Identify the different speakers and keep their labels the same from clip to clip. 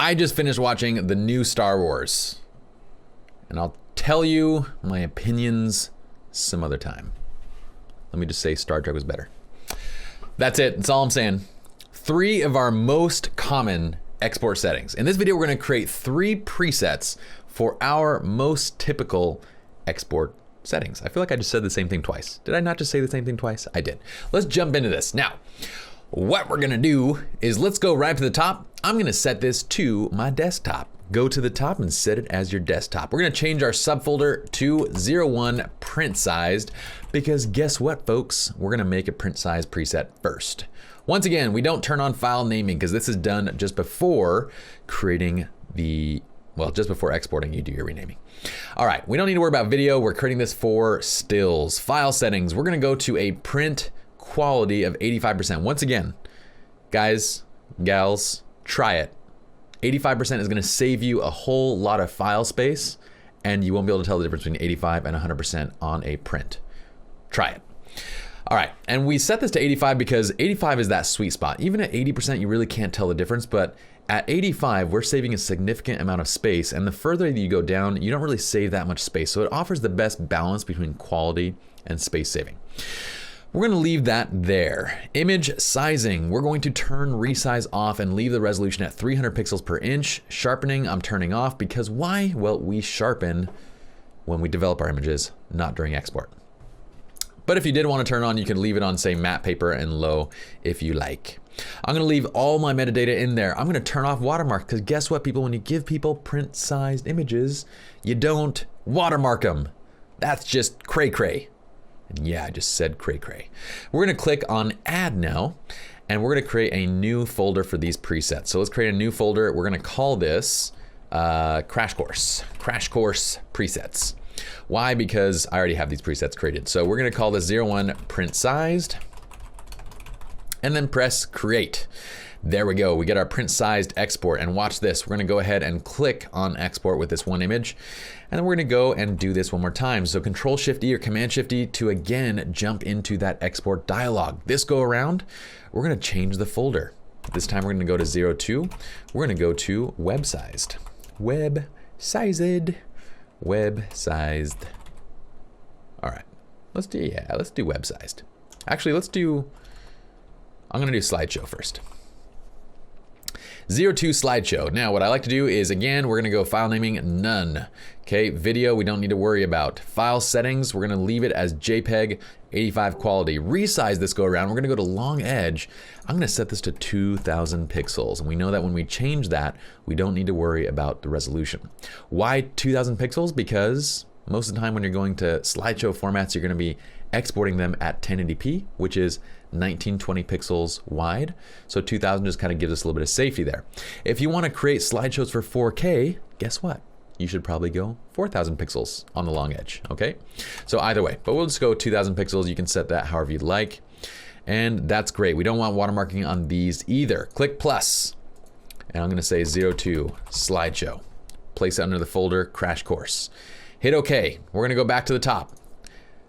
Speaker 1: I just finished watching the new Star Wars, and I'll tell you my opinions some other time. Let me just say Star Trek was better. That's it. That's all I'm saying. 3 of our most common export settings. In this video, we're going to create 3 presets for our most typical export settings. I feel like I just said the same thing twice. Did I not just say the same thing twice? I did. Let's jump into this. Now, what we're going to do is let's go right to the top. I'm going to set this to my desktop. Go to the top and set it as your desktop. We're going to change our subfolder to 01 print sized because guess what, folks? We're going to make a print size preset first. Once again, we don't turn on file naming because this is done just before creating the, well, just before exporting, you do your renaming. All right, we don't need to worry about video. We're creating this for stills. File settings, we're going to go to a print quality of 85%. Once again, guys, gals, try it. 85% is going to save you a whole lot of file space, and you won't be able to tell the difference between 85 and 100% on a print. Try it. All right, and we set this to 85 because 85 is that sweet spot. Even at 80%, you really can't tell the difference, but at 85, we're saving a significant amount of space, and the further you go down, you don't really save that much space. So it offers the best balance between quality and space saving. We're going to leave that there. Image sizing, we're going to turn resize off and leave the resolution at 300 pixels per inch. Sharpening, I'm turning off because why? Well, we sharpen when we develop our images, not during export. But if you did want to turn on, you can leave it on, say, matte paper and low if you like. I'm going to leave all my metadata in there. I'm going to turn off watermark because guess what, people? When you give people print-sized images, you don't watermark them. That's just cray-cray. Yeah, I just said cray-cray. We're going to click on add now, and we're going to create a new folder for these presets. So let's create a new folder. We're going to call this crash course presets. Why? Because I already have these presets created. So we're going to call this 01 print sized and then press create. There we go. We get our print sized export, and watch this. We're going to go ahead and click on export with this one image. And then we're going to go and do this one more time. So Control Shift E or Command Shift E to again jump into that export dialog. This go around, we're going to change the folder. This time we're going to go to 02. We're going to go to web sized. Web sized. Web sized. All right. Let's do web sized. Actually, I'm going to do slideshow first. 02 slideshow. Now what I like to do is, again, we're going to go file naming none. Okay, video we don't need to worry about. File settings, we're going to leave it as JPEG 85 quality. Resize this go around, we're going to go to long edge. I'm going to set this to 2000 pixels, and we know that when we change that, we don't need to worry about the resolution. Why 2000 pixels? Because most of the time when you're going to slideshow formats, you're going to be exporting them at 1080p, which is 1920 pixels wide. So 2000 just kind of gives us a little bit of safety there. If you want to create slideshows for 4K, guess what? You should probably go 4000 pixels on the long edge, okay? So either way, but we'll just go 2000 pixels. You can set that however you'd like. And that's great. We don't want watermarking on these either. Click plus, and I'm gonna say 02 slideshow. Place it under the folder crash course. Hit okay. We're gonna go back to the top.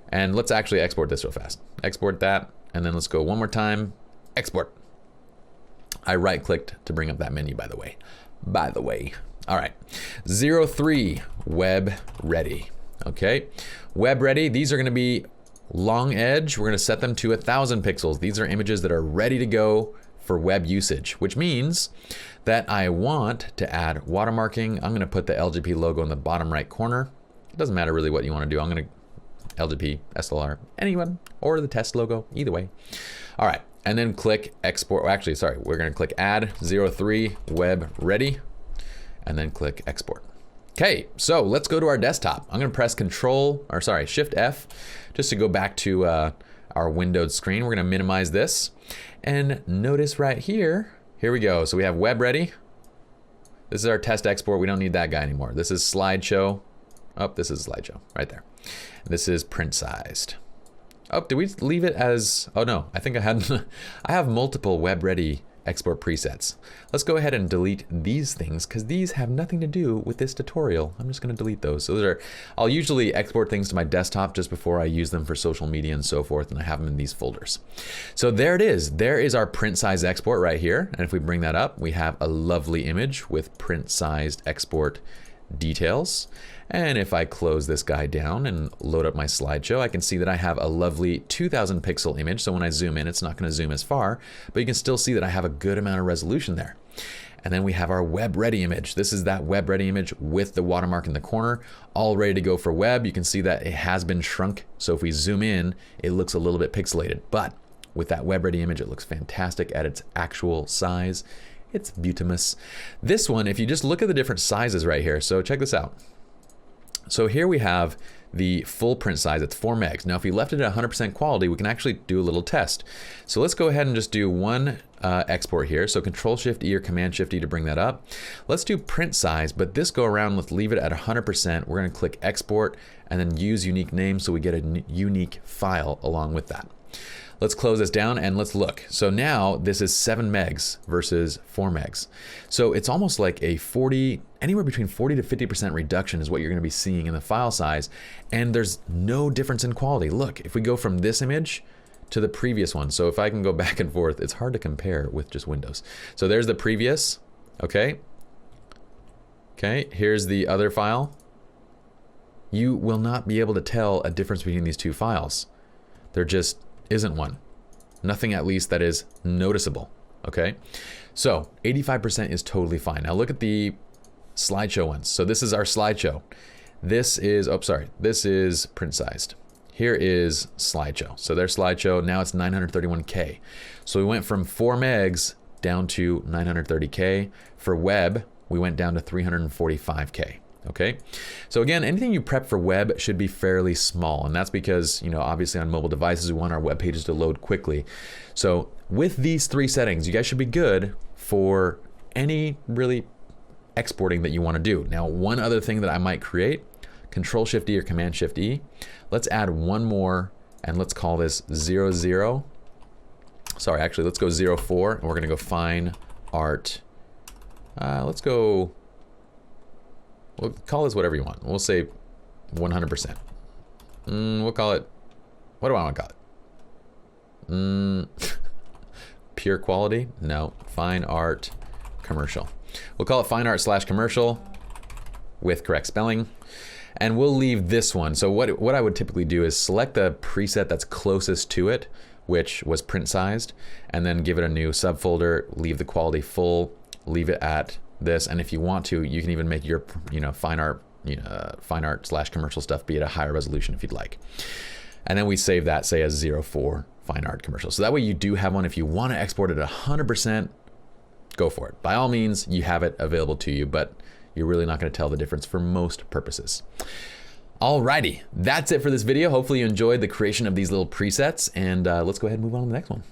Speaker 1: And let's actually export this real fast. Export that, and then let's go one more time. Export. I right-clicked to bring up that menu, by the way. All right, 03 web ready. Okay, web ready. These are going to be long edge. We're going to set them to 1000 pixels. These are images that are ready to go for web usage, which means that I want to add watermarking. I'm going to put the LGP logo in the bottom right corner. It doesn't matter really what you want to do. I'm going to LGP, SLR, anyone, or the test logo, either way. All right, and then click export. Actually, sorry, we're going to click add 03 web ready, and then click export. Okay, so let's go to our desktop. I'm going to press Shift F, just to go back to our windowed screen. We're going to minimize this, and notice right here. Here we go. So we have web ready. This is our test export. We don't need that guy anymore. This is slideshow. Oh, this is slideshow right there. This is print sized. Oh, did we leave it as? Oh no, I think I have multiple web ready export presets. Let's go ahead and delete these things because these have nothing to do with this tutorial. I'm just going to delete those. So those are, I'll usually export things to my desktop just before I use them for social media and so forth, and I have them in these folders. So there it is. There is our print size export right here. And if we bring that up, we have a lovely image with print sized export details. And if I close this guy down and load up my slideshow, I can see that I have a lovely 2000 pixel image. So when I zoom in, it's not going to zoom as far, but you can still see that I have a good amount of resolution there. And then we have our web ready image. This is that web ready image with the watermark in the corner, all ready to go for web. You can see that it has been shrunk. So if we zoom in, it looks a little bit pixelated, but with that web ready image, it looks fantastic at its actual size. It's beautimous. This one, if you just look at the different sizes right here, so check this out. So here we have the full print size, it's 4 megs. Now if we left it at 100% quality, we can actually do a little test. So let's go ahead and just do one export here. So Control-Shift-E or Command-Shift-E to bring that up. Let's do print size, but this go around, let's leave it at 100%. We're gonna click export and then use unique name so we get a unique file along with that. Let's close this down and let's look. So now this is 7 megs versus 4 megs. So it's almost like a anywhere between 40 to 50% reduction is what you're gonna be seeing in the file size. And there's no difference in quality. Look, if we go from this image to the previous one. So if I can go back and forth, it's hard to compare with just Windows. So there's the previous, okay. Okay, here's the other file. You will not be able to tell a difference between these two files. There just isn't one. Nothing at least that is noticeable, okay? So 85% is totally fine. Now look at the slideshow ones. So this is our slideshow. This is, oh, sorry, this is print sized. Here is slideshow. So there's slideshow, now it's 931K. So we went from 4 megs down to 930K. For web, we went down to 345K. Okay, so again, anything you prep for web should be fairly small, and that's because, you know, obviously on mobile devices we want our web pages to load quickly. So with these 3 settings, you guys should be good for any really exporting that you want to do. Now, one other thing that I might create, Control-Shift-E or Command-Shift-E. Let's add one more, and let's call this 00. Sorry, actually, let's go 04, and we're gonna go fine art. Let's go. We'll call this whatever you want. We'll say 100%. We'll call it, what do I want to call it? Pure quality? No. Fine art commercial. We'll call it fine art / commercial with correct spelling. And we'll leave this one. So what I would typically do is select the preset that's closest to it, which was print sized, and then give it a new subfolder, leave the quality full, leave it at this, and if you want to, you can even make your, you know, fine art / commercial stuff be at a higher resolution if you'd like. And then we save that, say, as 04 fine art commercial. So that way you do have one. If you want to export it at 100%, go for it. By all means, you have it available to you, but you're really not going to tell the difference for most purposes. Alrighty, that's it for this video. Hopefully you enjoyed the creation of these little presets, and let's go ahead and move on to the next one.